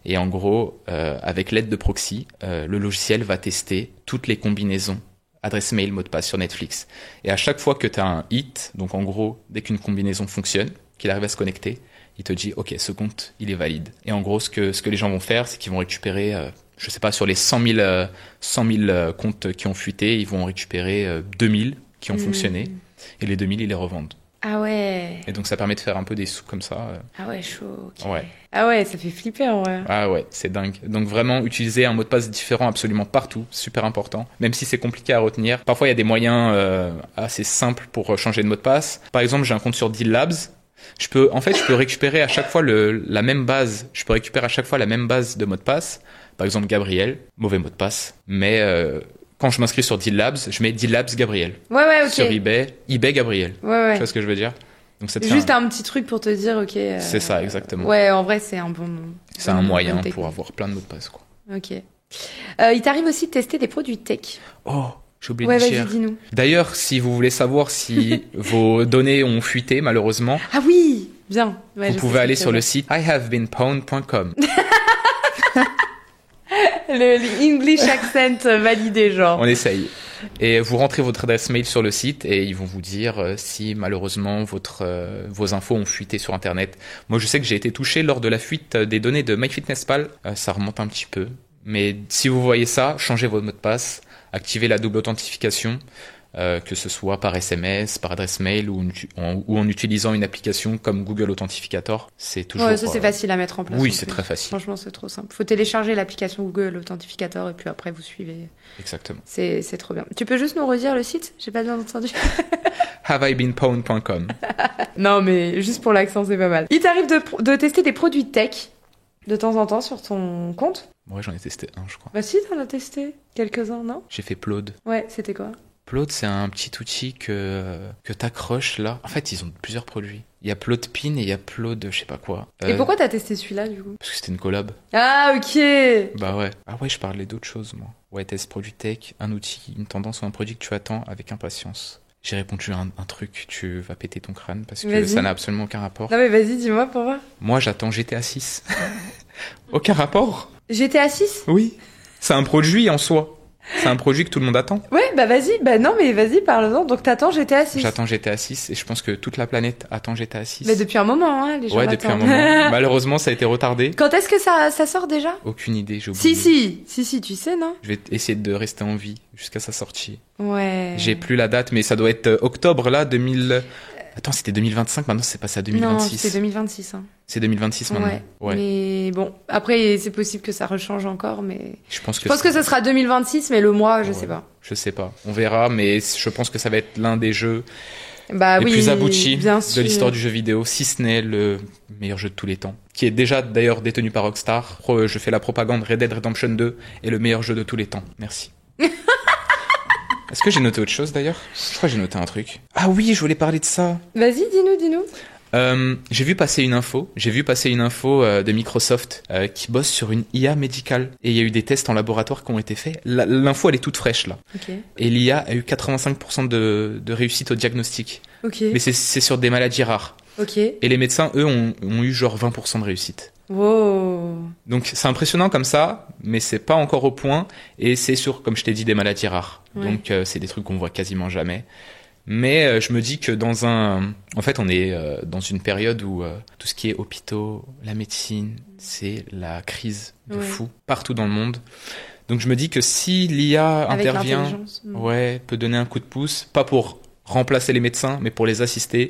Et en gros, avec l'aide de proxy, le logiciel va tester toutes les combinaisons adresse mail, mot de passe sur Netflix. Et à chaque fois que tu as un hit, donc en gros, dès qu'une combinaison fonctionne, qu'il arrive à se connecter, il te dit, OK, ce compte, il est valide. Et en gros, ce que les gens vont faire, c'est qu'ils vont récupérer, je sais pas, sur les 100 000 comptes qui ont fuité, ils vont récupérer 2000 qui ont fonctionné. Et les 2000, ils les revendent. Ah ouais. Et donc ça permet de faire un peu des sous comme ça. Ah ouais, chaud. Okay. Ouais. Ah ouais, ça fait flipper en vrai. Ah ouais, c'est dingue. Donc vraiment utiliser un mot de passe différent absolument partout, super important. Même si c'est compliqué à retenir. Parfois il y a des moyens assez simples pour changer de mot de passe. Par exemple, j'ai un compte sur Deal Labs. Je peux récupérer à chaque fois la même base. Je peux récupérer à chaque fois la même base de mot de passe. Par exemple, Gabriel, mauvais mot de passe. Mais quand je m'inscris sur Deal Labs, je mets Deal Labs Gabriel. Ouais, ok. Sur eBay Gabriel. Ouais. Tu vois ce que je veux dire? Donc ça te fait Juste un petit truc pour te dire, ok. C'est ça, exactement. Ouais, en vrai, c'est un bon. C'est un moyen pour avoir plein de mots de passe, quoi. Ok. Il t'arrive aussi de tester des produits tech. Oh, j'ai oublié de dire. Vas-y, dis-nous. D'ailleurs, si vous voulez savoir si vos données ont fuité, malheureusement, Ah oui, bien. Ouais, vous pouvez aller sur le site ihavebeenpwned.com. le English accent validé, genre. On essaye. Et vous rentrez votre adresse mail sur le site et ils vont vous dire si malheureusement vos infos ont fuité sur Internet. Moi, je sais que j'ai été touché lors de la fuite des données de MyFitnessPal. Ça remonte un petit peu. Mais si vous voyez ça, changez votre mot de passe, activez la double authentification, que ce soit par SMS, par adresse mail ou en utilisant une application comme Google Authentificator. C'est toujours... Ouais, ça c'est facile à mettre en place. Oui, c'est très facile. Franchement, c'est trop simple. Faut télécharger l'application Google Authentificator et puis après vous suivez. Exactement. C'est trop bien. Tu peux juste nous redire le site? J'ai pas bien entendu. haveibeenpwned.com. Non, mais juste pour l'accent, c'est pas mal. Il t'arrive de tester des produits tech de temps en temps sur ton compte? Ouais, j'en ai testé un, je crois. Bah si, t'en as testé quelques-uns, non? J'ai fait Plod. Ouais, c'était quoi? Plod, c'est un petit outil que t'accroches là. En fait, ils ont plusieurs produits. Il y a Plod Pin et il y a Plod je sais pas quoi. Et pourquoi t'as testé celui-là, du coup? Parce que c'était une collab. Ah, ok. Bah ouais. Ah ouais, je parlais d'autre chose, moi. Ouais, test produit tech, un outil, une tendance ou un produit que tu attends avec impatience. J'ai répondu à un truc, tu vas péter ton crâne parce que ça n'a absolument aucun rapport. Non mais vas-y, dis-moi pour voir. Moi, j'attends GTA 6. Aucun rapport? GTA 6? Oui. C'est un produit en soi. C'est un produit que tout le monde attend. Ouais, bah vas-y, bah non mais vas-y, parle-en. Donc t'attends GTA 6. J'attends GTA 6 et je pense que toute la planète attend GTA 6. Mais depuis un moment, hein, les gens Ouais, l'attendent. depuis un moment. Malheureusement, ça a été retardé. Quand est-ce que ça sort déjà? Aucune idée, j'ai oublié. Si, tu sais, non? Je vais essayer de rester en vie jusqu'à sa sortie. Ouais. J'ai plus la date, mais ça doit être octobre, là, 2000... Attends, c'était 2025, maintenant c'est passé à 2026. Non, c'est 2026. Hein. C'est 2026 maintenant. Ouais. Mais bon, après, c'est possible que ça rechange encore, mais... Je pense que ça sera 2026, mais le mois, je sais pas. Je sais pas. On verra, mais je pense que ça va être l'un des jeux les plus aboutis de l'histoire du jeu vidéo, si ce n'est le meilleur jeu de tous les temps. Qui est déjà d'ailleurs détenu par Rockstar. Je fais la propagande, Red Dead Redemption 2 est le meilleur jeu de tous les temps. Merci. Est-ce que j'ai noté autre chose d'ailleurs? Je crois que j'ai noté un truc. Ah oui, je voulais parler de ça. Vas-y, dis-nous. J'ai vu passer une info de Microsoft qui bosse sur une IA médicale. Et il y a eu des tests en laboratoire qui ont été faits. L'info, elle est toute fraîche là. Okay. Et l'IA a eu 85% de réussite au diagnostic. Okay. Mais c'est sur des maladies rares. Okay. Et les médecins, eux, ont eu genre 20% de réussite. Wow. Donc c'est impressionnant comme ça, mais c'est pas encore au point. Et c'est sur, comme je t'ai dit, des maladies rares. Ouais. Donc c'est des trucs qu'on voit quasiment jamais. Mais je me dis que en fait, on est dans une période où tout ce qui est hôpitaux, la médecine, c'est la crise de fou partout dans le monde. Donc je me dis que si l'IA intervient, peut donner un coup de pouce, pas pour remplacer les médecins, mais pour les assister.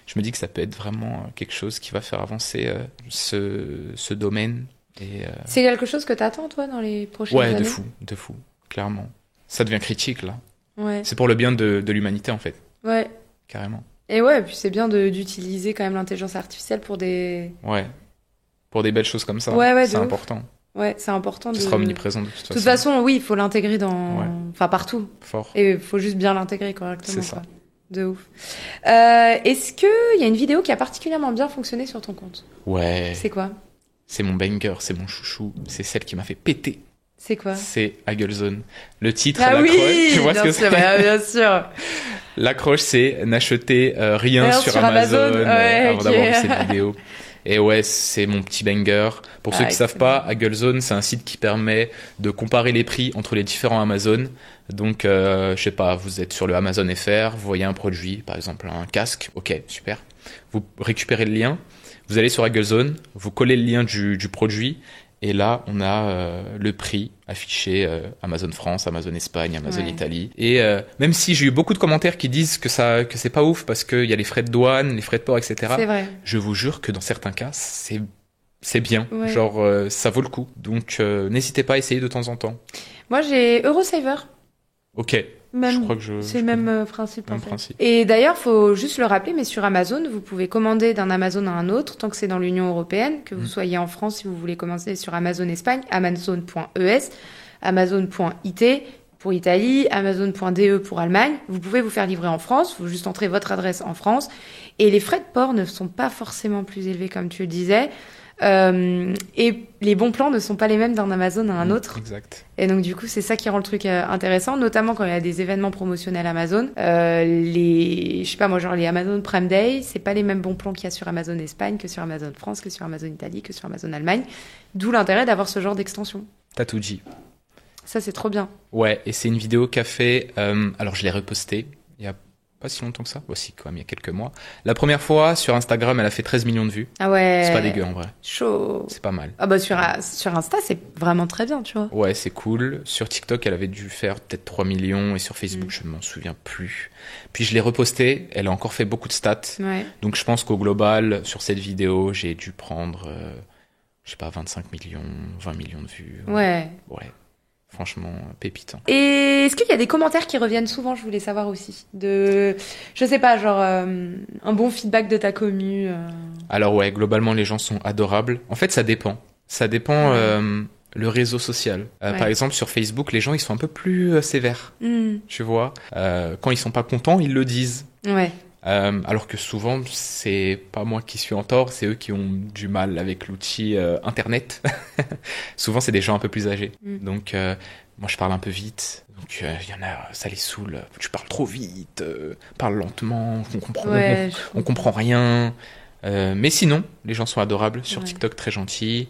Je me dis que ça peut être vraiment quelque chose qui va faire avancer ce domaine. C'est quelque chose que t'attends, toi, dans les prochaines années? Ouais, de fou, clairement. Ça devient critique, là. Ouais. C'est pour le bien de l'humanité, en fait. Ouais. Carrément. Et ouais, puis c'est bien d'utiliser quand même l'intelligence artificielle pour des... Ouais. Pour des belles choses comme ça. Ouais, c'est important. Ouais, c'est important. Ce sera omniprésent de toute façon. De toute façon, oui, il faut l'intégrer enfin, partout. Fort. Et il faut juste bien l'intégrer correctement. C'est ça. Quoi. De ouf. Est-ce qu'il y a une vidéo qui a particulièrement bien fonctionné sur ton compte? Ouais. C'est quoi? C'est mon banger, c'est mon chouchou. C'est celle qui m'a fait péter. C'est quoi? C'est Hagglezone. Le titre, l'accroche, tu vois ce que c'est? Bien sûr. L'accroche, c'est n'acheter rien sur Amazon avant d'avoir vu cette vidéo. Et ouais, c'est mon petit banger. Pour ceux qui savent pas, Hagglezone, c'est un site qui permet de comparer les prix entre les différents Amazon. Donc, je sais pas, vous êtes sur le Amazon FR, vous voyez un produit, par exemple un casque. Ok, super. Vous récupérez le lien, vous allez sur Hagglezone, vous collez le lien du produit. Et là, on a le prix affiché Amazon France, Amazon Espagne, Amazon Italie. Et même si j'ai eu beaucoup de commentaires qui disent que c'est pas ouf parce qu'il y a les frais de douane, les frais de port, etc. C'est vrai. Je vous jure que dans certains cas, c'est bien. Ouais. Genre, ça vaut le coup. Donc, n'hésitez pas à essayer de temps en temps. Moi, j'ai Eurosaver. Ok. Je crois que c'est le même principe. Même en fait. principe. Et d'ailleurs, faut juste le rappeler, mais sur Amazon, vous pouvez commander d'un Amazon à un autre, tant que c'est dans l'Union européenne, que vous soyez en France, si vous voulez commander sur Amazon Espagne, Amazon.es, Amazon.it, pour Italie, Amazon.de pour Allemagne. Vous pouvez vous faire livrer en France, vous juste entrer votre adresse en France. Et les frais de port ne sont pas forcément plus élevés, comme tu le disais. Et les bons plans ne sont pas les mêmes d'un Amazon à un autre. Exact. Et donc du coup, c'est ça qui rend le truc intéressant, notamment quand il y a des événements promotionnels Amazon. Je sais pas moi, genre les Amazon Prime Day, c'est pas les mêmes bons plans qu'il y a sur Amazon Espagne que sur Amazon France, que sur Amazon Italie, que sur Amazon Allemagne. D'où l'intérêt d'avoir ce genre d'extension. T'as tout dit. Ça, c'est trop bien. Ouais, et c'est une vidéo qu'a fait. Alors, je l'ai repostée il y a pas si longtemps que ça. Aussi, quand même, il y a quelques mois. La première fois, sur Instagram, elle a fait 13 millions de vues. Ah ouais. C'est pas dégueu en vrai. Chaud. C'est pas mal. Ah bah sur Insta, c'est vraiment très bien, tu vois. Ouais, c'est cool. Sur TikTok, elle avait dû faire peut-être 3 millions. Et sur Facebook, je ne m'en souviens plus. Puis je l'ai repostée. Elle a encore fait beaucoup de stats. Ouais. Donc, je pense qu'au global, sur cette vidéo, j'ai dû prendre, je sais pas, 25 millions, 20 millions de vues. Ouais. Ouais. Franchement, pépitant. Et est-ce qu'il y a des commentaires qui reviennent souvent, je voulais savoir aussi, je sais pas, genre un bon feedback de ta commu Alors ouais, globalement, les gens sont adorables. En fait, ça dépend. Ça dépend le réseau social. Ouais. Par exemple, sur Facebook, les gens, ils sont un peu plus sévères. Tu vois, quand ils sont pas contents, ils le disent. Ouais. Alors que souvent, c'est pas moi qui suis en tort, c'est eux qui ont du mal avec l'outil Internet. Souvent, c'est des gens un peu plus âgés. Donc, moi, je parle un peu vite. Donc, il y en a, ça les saoule. Tu parles trop vite, parle lentement, on comprend rien. Mais sinon, les gens sont adorables. Sur TikTok, très gentils.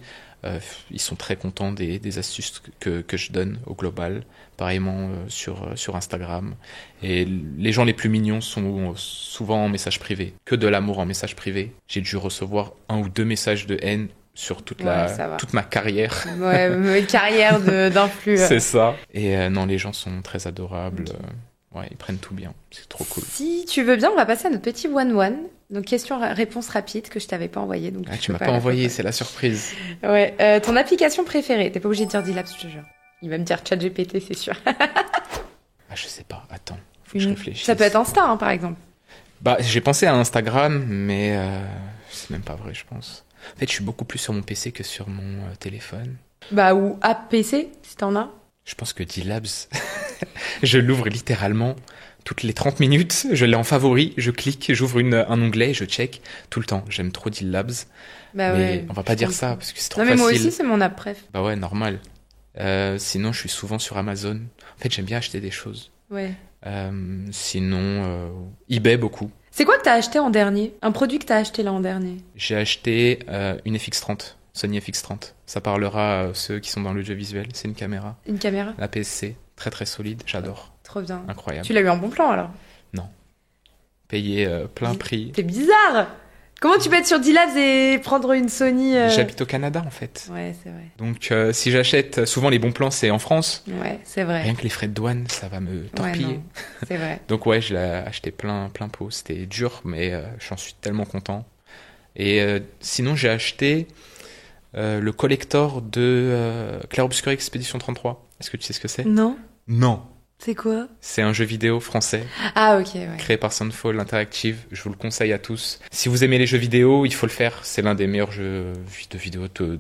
Ils sont très contents des astuces que je donne au global. Pareillement sur Instagram. Et les gens les plus mignons sont souvent en message privé. Que de l'amour en message privé. J'ai dû recevoir 1 ou 2 messages de haine sur toute ma carrière. Ouais, une carrière d'influ. C'est ça. Et non, les gens sont très adorables. Ouais, ils prennent tout bien. C'est trop cool. Si tu veux bien, on va passer à notre petit one-one. Donc, question-réponse rapide que je t'avais pas envoyé. Donc tu m'as pas envoyé, c'est la surprise. Ouais. Ton application préférée? T'es pas obligé de dire D-Labs, je te jure. Il va me dire ChatGPT, c'est sûr. Je sais pas. Attends, faut que je réfléchisse. Ça peut être Insta, hein, par exemple. Bah, j'ai pensé à Instagram, mais c'est même pas vrai, je pense. En fait, je suis beaucoup plus sur mon PC que sur mon téléphone. Bah, ou app PC, si t'en as. Je pense que D-Labs, je l'ouvre littéralement toutes les 30 minutes. Je l'ai en favori, je clique, j'ouvre un onglet, je check tout le temps. J'aime trop D-Labs. Bah mais ouais, on va pas dire comprends. ça parce que c'est trop facile. Non, mais moi aussi, c'est mon app préf. Bah ouais, normal. Sinon, je suis souvent sur Amazon. En fait, j'aime bien acheter des choses. Ouais. Sinon, eBay beaucoup. C'est quoi que t'as acheté en dernier? Un produit que t'as acheté là en dernier? J'ai acheté une FX30, Sony FX30. Ça parlera à ceux qui sont dans l'audiovisuel. C'est une caméra. Une caméra? La PSC, très très solide, j'adore. Trop bien. Incroyable. Tu l'as eu en bon plan alors? Non. Payé plein prix. C'est bizarre! Comment tu peux être sur D-Labs et prendre une Sony J'habite au Canada en fait. Ouais, c'est vrai. Donc si j'achète, souvent les bons plans c'est en France. Ouais, c'est vrai. Rien que les frais de douane, ça va me torpiller. Ouais, non, c'est vrai. Donc ouais, je l'ai acheté plein pot. C'était dur, mais j'en suis tellement content. Et sinon, j'ai acheté le collector de Clair Obscur Expédition 33. Est-ce que tu sais ce que c'est? Non. Non. C'est quoi? C'est un jeu vidéo français. Ah, ok, ouais. Créé par Soundfall Interactive. Je vous le conseille à tous. Si vous aimez les jeux vidéo, il faut le faire. C'est l'un des meilleurs jeux de vidéo de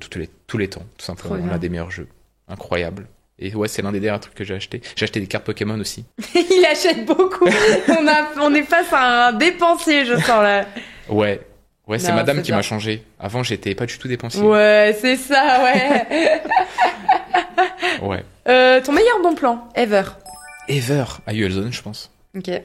tous les temps, tout simplement. L'un des meilleurs jeux. Incroyable. Et ouais, c'est l'un des derniers trucs que j'ai acheté. J'ai acheté des cartes Pokémon aussi. Il achète beaucoup. On est face à un dépensier, je sens là. Ouais, c'est Non, madame c'est qui bien. m'a changé. Avant, j'étais pas du tout dépensier. Ouais, c'est ça, ouais. Ouais. Ton meilleur bon plan, ever. Ever à ULZone, je pense. Ok. Et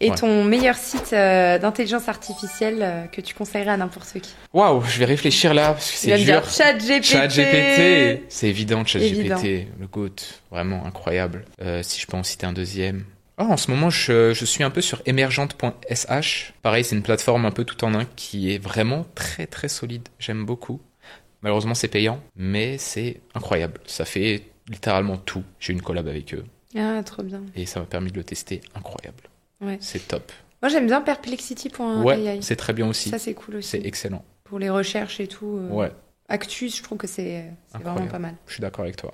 Ouais. ton meilleur site d'intelligence artificielle que tu conseillerais à n'importe qui? Waouh, je vais réfléchir là, parce que Il va c'est me dire dur. ChatGPT. ChatGPT, c'est évident, Évident. ChatGPT, le GOAT, vraiment incroyable. Si je peux en citer un deuxième. En ce moment, je suis un peu sur emergente.sh. Pareil, c'est une plateforme un peu tout en un qui est vraiment très très solide. J'aime beaucoup. Malheureusement, c'est payant, mais c'est incroyable. Ça fait littéralement tout. J'ai eu une collab avec eux Ah, trop bien. et ça m'a permis de le tester. Incroyable. Ouais. C'est top. Moi, j'aime bien perplexity.ai. Ouais, c'est très bien aussi. Ça, c'est cool aussi. C'est excellent. Pour les recherches et tout. Ouais, Actus, je trouve que c'est vraiment Incroyable. pas mal. je suis d'accord avec toi.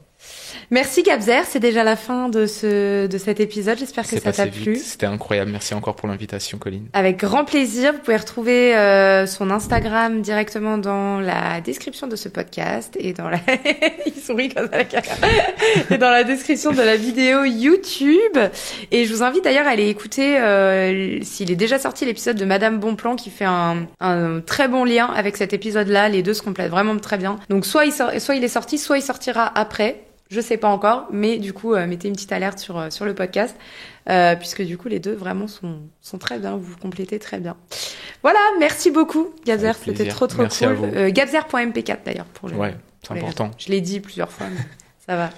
Merci Gabzer, c'est déjà la fin de cet épisode. J'espère que ça t'a plu. C'était incroyable. Merci encore pour l'invitation, Colline. Avec grand plaisir. Vous pouvez retrouver son Instagram directement dans la description de ce podcast et dans la il sourit comme ça la caméra. Et dans la description de la vidéo YouTube. Et je vous invite d'ailleurs à aller écouter s'il est déjà sorti l'épisode de Madame Bonplan qui fait un très bon lien avec cet épisode-là. Les deux se complètent vraiment très bien. Donc soit il est sorti, soit il sortira après. Je sais pas encore, mais du coup, mettez une petite alerte sur le podcast, puisque du coup, les deux vraiment sont très bien, vous vous complétez très bien. Voilà, merci beaucoup, Gabzer, c'était trop merci cool. Gabzer.mp4 d'ailleurs, ouais, c'est important. Je l'ai dit plusieurs fois, mais ça va.